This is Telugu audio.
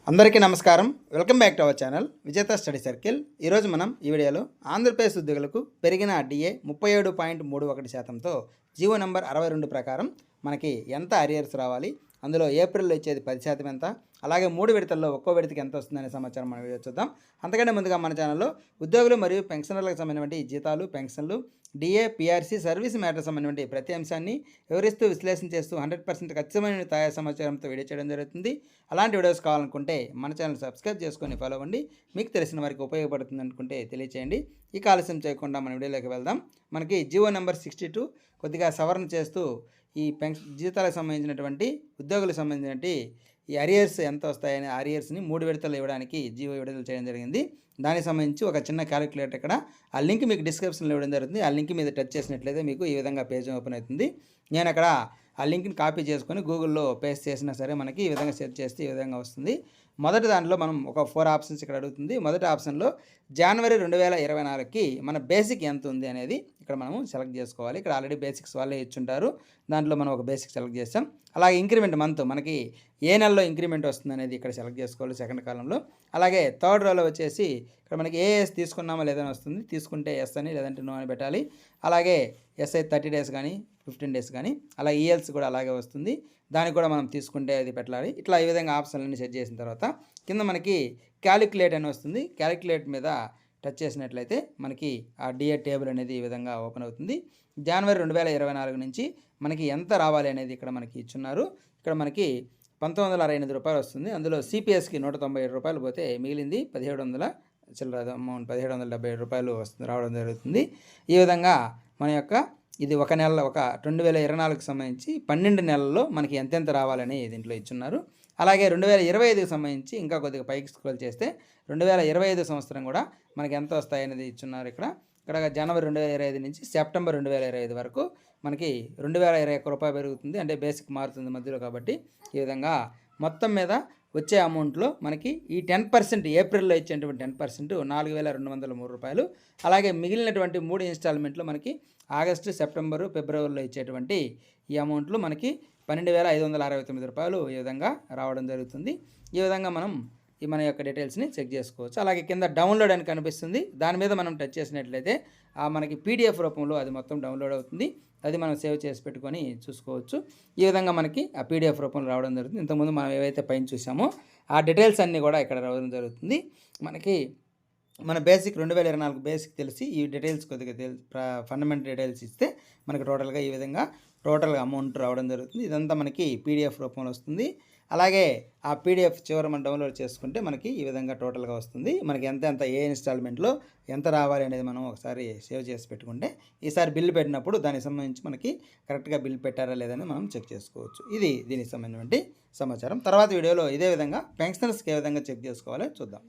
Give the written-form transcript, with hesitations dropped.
అందరికీ నమస్కారం. Welcome back to our channel విజేత స్టడీ సర్కిల్. ఈరోజు మనం ఈ వీడియోలో ఆంధ్రప్రదేశ్ ఉద్యోగులకు పెరిగిన డిఏ 37.31%తో జీవో నంబర్ 62 ప్రకారం మనకి ఎంత అరియర్స్ రావాలి, అందులో ఏప్రిల్లో ఇచ్చేది 10% ఎంత, అలాగే 3 విడతల్లో ఒక్కో విడతకి ఎంత వస్తుందనే సమాచారం మనం వీడియో చూద్దాం. అంతకంటే ముందుగా మన ఛానల్లో ఉద్యోగులు మరియు పెన్షనర్లకు సంబంధించిన జీతాలు, పెన్షన్లు, డిఏ, పిఆర్సీ, సర్వీస్ మ్యాటర్ సంబంధించిన ప్రతి అంశాన్ని వివరిస్తూ విశ్లేషణ చేస్తూ 100% ఖచ్చితమైన తాజా సమాచారంతో వీడియో చేయడం జరుగుతుంది. అలాంటి వీడియోస్ కావాలనుకుంటే మన ఛానల్ సబ్స్క్రైబ్ చేసుకొని ఫాలో అవ్వండి. మీకు తెలిసిన వారికి ఉపయోగపడుతుంది అనుకుంటే తెలియచేయండి. ఈ ఆలస్యం చేయకుండా మన వీడియోలోకి వెళ్దాం. మనకి జీవో నెంబర్ 62 కొద్దిగా సవరణ చేస్తూ ఈ జీతాలకు సంబంధించినటువంటి ఉద్యోగులకు సంబంధించినటువంటి ఈ అరియర్స్ ఎంత వస్తాయనే అరియర్స్ని 3 విడతలు ఇవ్వడానికి జీవో విడుదల చేయడం జరిగింది. దానికి సంబంధించి ఒక చిన్న క్యాలిక్యులేటర్ ఇక్కడ ఆ లింక్ మీకు డిస్క్రిప్షన్లో ఇవ్వడం జరుగుతుంది. ఆ లింక్ మీద టచ్ చేసినట్లయితే మీకు ఈ విధంగా పేజ్ ఓపెన్ అవుతుంది. నేను అక్కడ ఆ లింక్ని కాపీ చేసుకొని గూగుల్లో పేస్ట్ చేసినా సరే మనకి ఈ విధంగా సెర్చ్ చేస్తే ఈ విధంగా వస్తుంది. మొదటి దాంట్లో మనం ఒక 4 ఆప్షన్స్ ఇక్కడ అడుగుతుంది. మొదటి ఆప్షన్లో జనవరి 2024కి మన బేసిక్ ఎంత ఉంది అనేది ఇక్కడ మనము సెలెక్ట్ చేసుకోవాలి. ఇక్కడ ఆల్రెడీ బేసిక్స్ వాళ్ళే ఇచ్చుంటారు. దాంట్లో మనం ఒక బేసిక్ సెలెక్ట్ చేస్తాం. అలాగే ఇంక్రిమెంట్ మంత్ మనకి ఏ నెలలో ఇంక్రిమెంట్ వస్తుంది అనేది ఇక్కడ సెలెక్ట్ చేసుకోవాలి సెకండ్ కాలంలో. అలాగే థర్డ్ రోలో వచ్చేసి ఇక్కడ మనకి ఏఎస్ తీసుకున్నామా లేదని వస్తుంది. తీసుకుంటే ఎస్ అని, లేదంటే నో అని పెట్టాలి. అలాగే ఎస్ఐ 30 డేస్ కానీ 15 డేస్ కానీ, అలా ఈఎల్స్ కూడా అలాగే వస్తుంది. దానికి కూడా మనం తీసుకుంటే అది పెట్టాలి. ఇట్లా ఈ విధంగా ఆప్షన్లన్నీ సెట్ చేసిన తర్వాత కింద మనకి క్యాలిక్యులేట్ అని వస్తుంది. క్యాలిక్యులేట్ మీద టచ్ చేసినట్లయితే మనకి ఆ డిఏ టేబుల్ అనేది ఈ విధంగా ఓపెన్ అవుతుంది. జనవరి 2024 నుంచి మనకి ఎంత రావాలి అనేది ఇక్కడ మనకి ఇచ్చున్నారు. ఇక్కడ మనకి 1968 రూపాయలు వస్తుంది. అందులో సిపిఎస్కి 197 రూపాయలు పోతే మిగిలింది 1700 చిల్లర అమౌంట్ 1777 రూపాయలు వస్తుంది రావడం జరుగుతుంది. ఈ విధంగా మన యొక్క ఇది ఒక నెల 2024కి సంబంధించి 12 నెలల్లో మనకి ఎంతెంత రావాలని దీంట్లో ఇచ్చున్నారు. అలాగే 2025కి సంబంధించి ఇంకా కొద్దిగా పైకి స్క్రోల్ చేస్తే 2025 సంవత్సరం కూడా మనకి ఎంత వస్తాయనేది ఇచ్చున్నారు. ఇక్కడ జనవరి 2025 నుంచి సెప్టెంబర్ 2025 వరకు మనకి 2021 రూపాయలు పెరుగుతుంది. అంటే బేసిక్ మారుతుంది మధ్యలో. కాబట్టి ఈ విధంగా మొత్తం మీద వచ్చే అమౌంట్లో మనకి ఈ 10% ఏప్రిల్లో ఇచ్చేటువంటి 10% 4203 రూపాయలు. అలాగే మిగిలినటువంటి 3 ఇన్స్టాల్మెంట్లు మనకి ఆగస్టు, సెప్టెంబరు, ఫిబ్రవరిలో ఇచ్చేటువంటి ఈ అమౌంట్లు మనకి 12,569 రూపాయలు ఈ విధంగా రావడం జరుగుతుంది. ఈ విధంగా మనం మన యొక్క డీటెయిల్స్ని చెక్ చేసుకోవచ్చు. అలాగే కింద డౌన్లోడ్ అని కనిపిస్తుంది. దాని మీద మనం టచ్ చేసినట్లయితే మనకి పీడిఎఫ్ రూపంలో అది మొత్తం డౌన్లోడ్ అవుతుంది. అది మనం సేవ్ చేసి పెట్టుకొని చూసుకోవచ్చు. ఈ విధంగా మనకి ఆ పీడిఎఫ్ రూపంలో రావడం జరుగుతుంది. ఇంతకుముందు మనం ఏవైతే పైన చూసామో ఆ డీటెయిల్స్ అన్నీ కూడా ఇక్కడ రావడం జరుగుతుంది. మనకి మన బేసిక్ 2024 బేసిక్ తెలిసి ఈ డీటెయిల్స్ కొద్దిగా ఫండమెంటల్ డీటెయిల్స్ ఇస్తే మనకి టోటల్గా ఈ విధంగా టోటల్గా అమౌంట్ రావడం జరుగుతుంది. ఇదంతా మనకి పీడిఎఫ్ రూపంలో వస్తుంది. అలాగే ఆ పీడిఎఫ్ చివరి మనం డౌన్లోడ్ చేసుకుంటే మనకి ఈ విధంగా టోటల్గా వస్తుంది. మనకి ఎంత ఏ ఇన్స్టాల్మెంట్లో ఎంత రావాలి అనేది మనం ఒకసారి సేవ్ చేసి పెట్టుకుంటే ఈసారి బిల్లు పెట్టినప్పుడు దానికి సంబంధించి మనకి కరెక్ట్గా బిల్ పెట్టారా లేదని మనం చెక్ చేసుకోవచ్చు. ఇది దీనికి సంబంధించిన సమాచారం. తర్వాత వీడియోలో ఇదే విధంగా పెన్షనర్స్కి ఏ విధంగా చెక్ చేసుకోవాలో చూద్దాం.